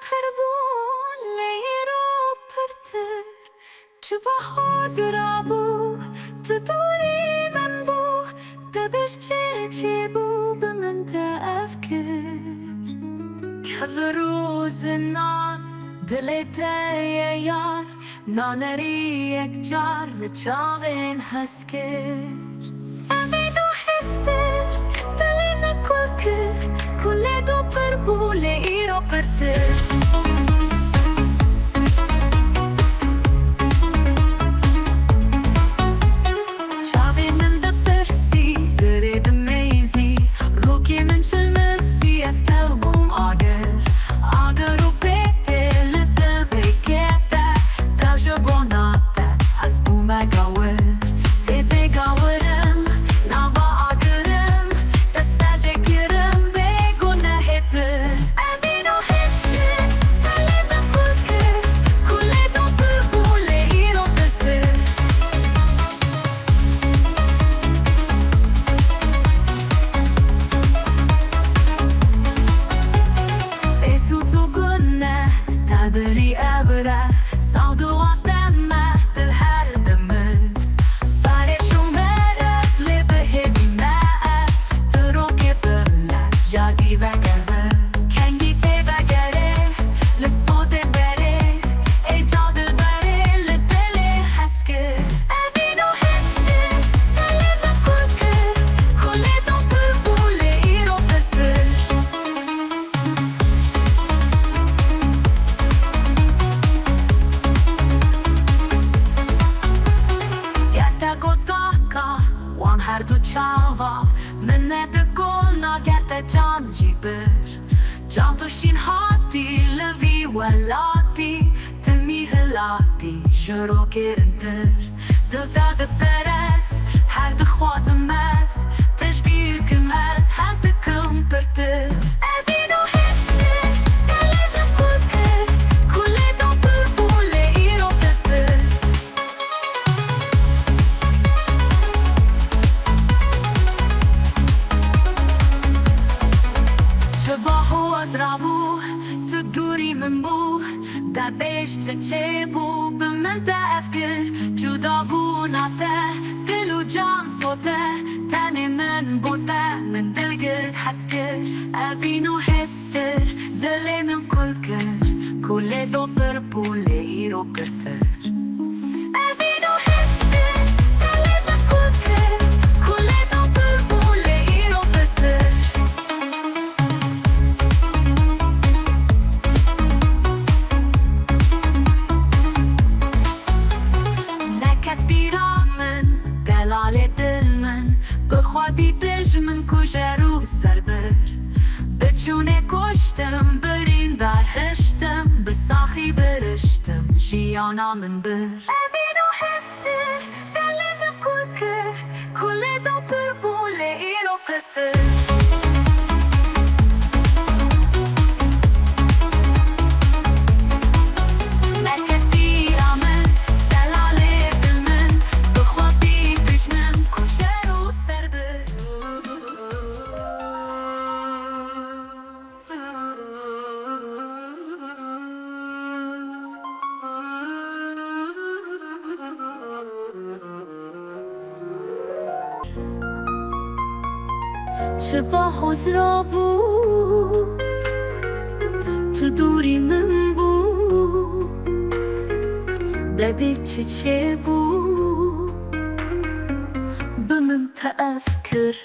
پربون لیرو پرتر چه با حاضر بو تدوری من بو دبش چه بو به من تفکر که روز نان دلت یار نانری یک جار چاوین هست کرد امینو هستر دلی نکل کرد کل دو پر بوله ای رو پرتر چاوین من ده پرسی دره ده میزی روکی من چل مرسی از تلبوم آگر رو بکل دل بکته تاج بوناته از بومه گاور تیپه گاورم نوا آگرم تساجه کرم بگونه هپر امینو هسته دلی نکل کرد کل دو پر بوله ای رو پرتر بسو تو گونه تبری ابره ساودو آستمه دل هر دمه برشو مرس لبه هیوی ماس درو که بله جاردی وگره کنگی تی وگره لسوزه بره ای جادل بره لدله هسکر امینو هسته دلی نکل کرد کل دو پر بوله ای رو پرتر گرده گداکا وان هر دو چاوا منه ده گلنا گرده جان جیبر جان توشین هاتی لوی ولاتی تمی هلاتی جرو گرنتر دل ده پرس هر ده خوازم از تشبیر کم از هست ده کم پرتر امینو هسته دلی نکل کرد کل دو پر بوله ای رو پرتر چه با حوز را بو تو دوری من بو در بیش چه بو به من تفکر جدا بو ناته دل و جان سوته تن من بوده من دلگرد هسکر اوینو هستر دل من کل کر کل دو پر پوله ای رو کرتر اوینو هستر دل من کل کر کل دو پر پوله ای رو کرتر نکت بیرامن دلال دل من بخوابی دژمن کجا رو سر بر بچونه کشتم برین در هشتم به ساخی برشتم جیانا من بر امینو هسته دل نکل کر کل دو پر بوله ای رو پرتر چه با حوز را بو تو دوری من بو دبی چه بو به من تفکر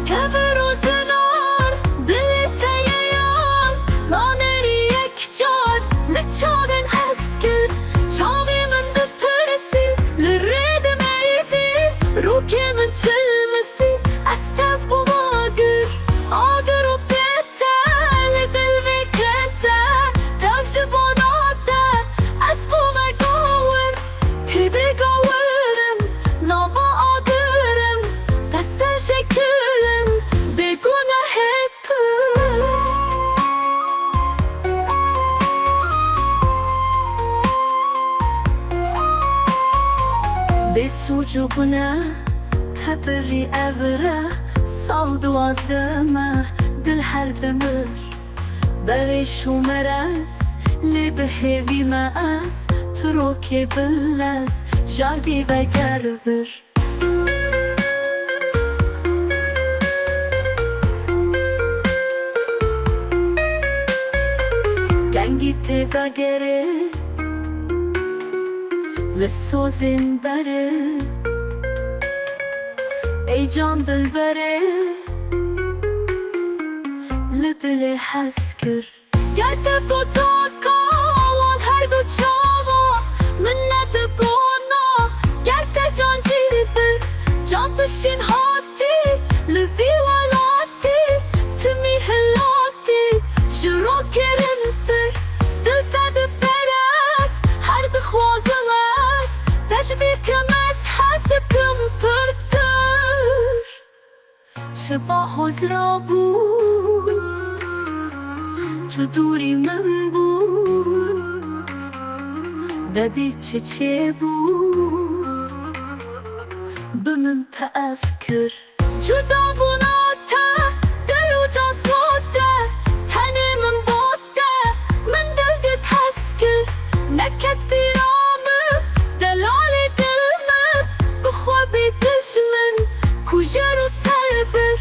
که به روز نار دل تیار نانری یک جار لچاوین هست کرد چاوی من ده پرسی لرد میزی رو که من چلمسی از تف بو آگر و پیتل دل وکته تفش باناته از بومه گاور تی بگاورم نوا آگرم دست شکلم بگونه هپر بسوجو گونه تبری ابره سال دوازدمه دل هر دمر برش و مرس لی به هیوی ماس تروکی بلس جاردی و گرور گنگی تی و گره لسوزین بره ای جان دل بره لدل حس کر گرده بوداکا وان هر دو چاوا منت گونا گرده جان جیری بر جان دشین هاتی لوی والاتی تمی هلاتی جرو کرنتر دل تد برس هر بخوازم اس تشبیه کم اس حسب کم پرتر شبا حضرا بود تو دوری من بود دبی چه بود به من تفکر جدا بوناته دل و جان ساته تنی من باته من دلگت حس کر نکت بیرامه دلال دلمه بخوابی دشمن کجا رو سر بر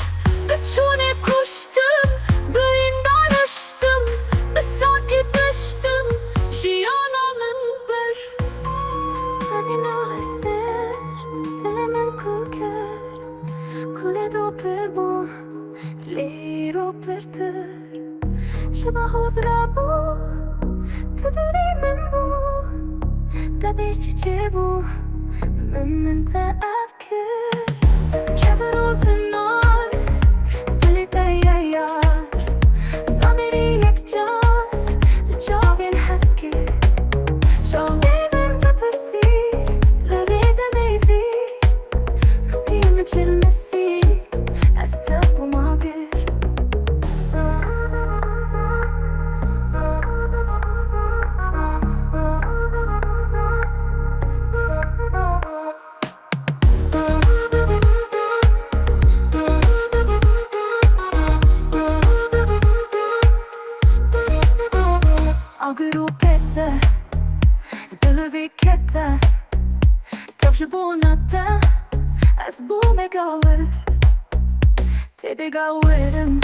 بچونه کشتم به این دارشتم به ساکی دشتم جیانا من بر بدی نهستر دل من کل کرد کل دو پر بو لی رو پرتر شبه حضرا بو تو دوری من بو دبیش چه بو من تفکر که بروز نار دلی تیار نامری یک جان لجاوین هست که جاوی من تپرسی لری دمیزی روکی مکشل نسی از تب و ماگر آگرو پته دلوی کته تفش بوناته از بوم گاور تیبی گاورم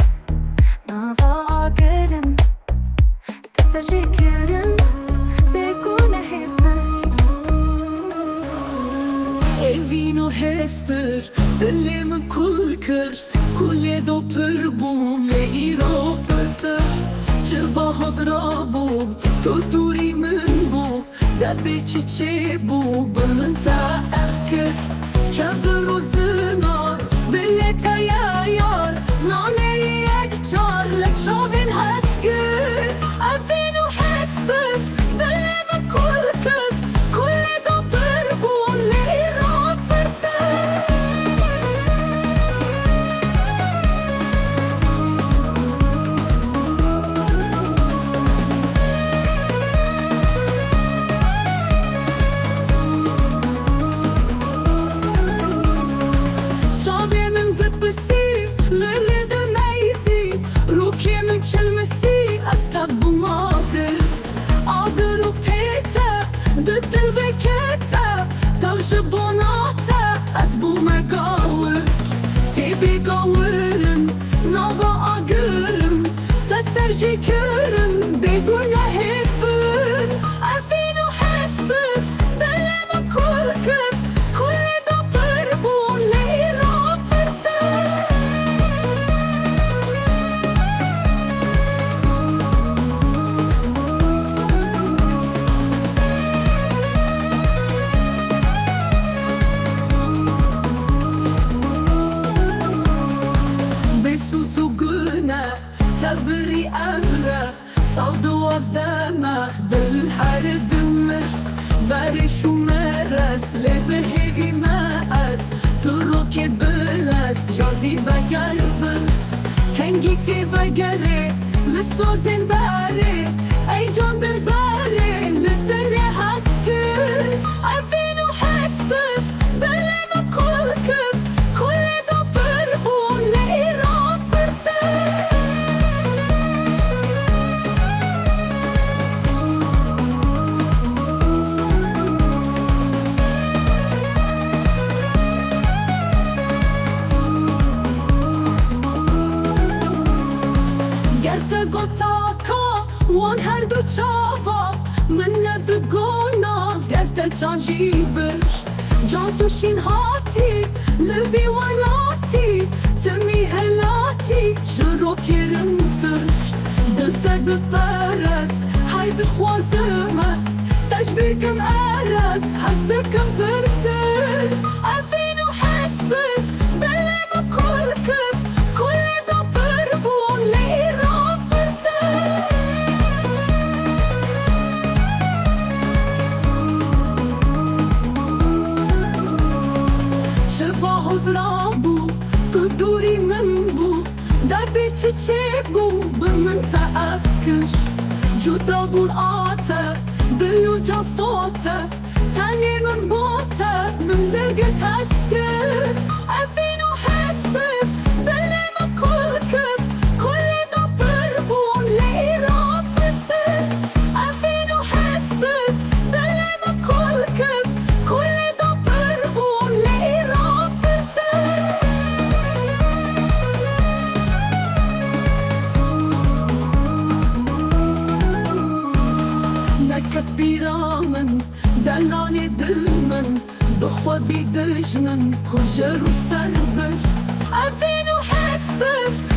نوا آگرم تسرجی کرم بگونه هیپر ایوینو هستر دلی من کل کر کل دو پر بوم لی رو پرتر شبا حضرا بو تو دوری من بو دبی چه بو بلن تفکر که روز نار دل تیار نانری یک چار لچاوین هست گر اوینو هست بر دل من کل کر کل دو پر بو لی را پرتر جاوی من دبسی للی دمیزی روکی من چلمسی از تب و ماگر آگر و پیته دل وکته دوش بوناته از بوم گاور تیبی گاورم نوا آگرم دسترجی کرم بگونه هیپر اوینو هستر دل من کل کر کل دو پر بون لی را پرتر بسوت و گونه تبری امره صد وازدمه دل هر دمه برش و مرس لبه هیوی ماس تو رو که بلس جادی و گربن کنگیتی و گره لسوزین بره ای جان دل بره لدل هست کر اوینو هست بر دل من کل کر کل دو پر بون لی را پرتر هر دو چاوا من دگونا گرت جان جیبر جان توشین هاتی لوی ولاتی تمی هلاتی جرو کرمتر دلتا دپرس هاید خوازمس تجبیرکم ارس هستکم برتر افین و حسبر بلیم کل کب کل دا بربون لیرا برتر شبا حزرا بو تو دوری من بو در بیچه چه بو بمن تأفکر جدا بون آته دل و جان صوته تنی من بوته من دلگه تسکر افین و حسبر دلی من کل کب کل دا بربون لیرا برتر افین و حسبر دلی من کل کب کل دا بربون لیرا برتر نكت بيرامن دلالي دلمن بخوة بيدجمن كجر وسربر أفين وحسبر